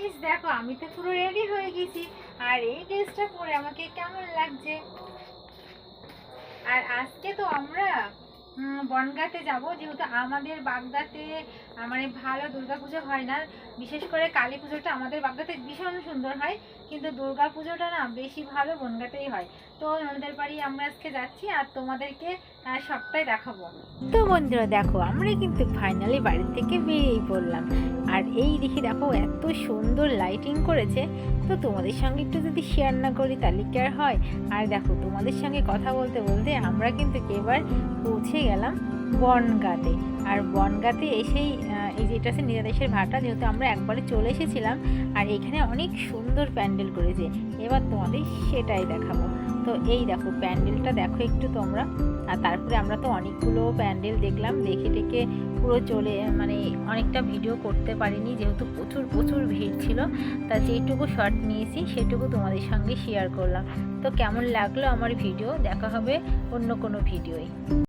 Guys দেখো আমি তো পুরো রেডি হয়ে গেছি। আর এই ড্রেসটা পরে আমাকে কেমন লাগছে। আর আজকে তো আমরা বনগাঁতে যাব, যেহেতু আমাদের বাগদাতে মানে ভালো দুর্গাপুজো হয় না। বিশেষ করে কালী পুজোটা আমাদের বাগদাতে ভীষণ সুন্দর হয়, কিন্তু দুর্গা পুজোটা না বেশি ভালো বনগাঁতেই হয়। তো ননদের বাড়ি আমরা আজকে যাচ্ছি আর তোমাদেরকে সবটাই দেখাবো। তো বন্ধুরা দেখো আমরা কিন্তু ফাইনালি বাড়ি থেকে বেরিয়েই পড়লাম। আর এই দেখি দেখো এত সুন্দর লাইটিং করেছে, তো তোমাদের সঙ্গে একটু যদি শেয়ার না করি তাহলে কি আর হয়। আর দেখো তোমাদের সঙ্গে কথা বলতে বলতে আমরা কিন্তু এবার পৌঁছে গেলাম বনগাঁতে। আর বনগাঁতে এসেই এই যেটা আছে নিরাদেশের ভাটা, যেহেতু আমরা একবারে চলে এসেছিলাম। আর এখানে অনেক সুন্দর প্যান্ডেল করেছে, এবার তোমাদের সেটাই দেখাবো। তো এই দেখো প্যান্ডেলটা দেখো একটু তোমরা। আর তারপরে আমরা তো অনেকগুলো প্যান্ডেল দেখলাম, দেখে টেকে পুরো চলে মানে অনেকটা ভিডিও করতে পারিনি, যেহেতু প্রচুর প্রচুর ভিড় ছিল। তা যেটুকু শর্ট নিয়েছি সেটুকু তোমাদের সঙ্গে শেয়ার করলাম। তো কেমন লাগলো আমার ভিডিও, দেখা হবে অন্য কোনো ভিডিওয়।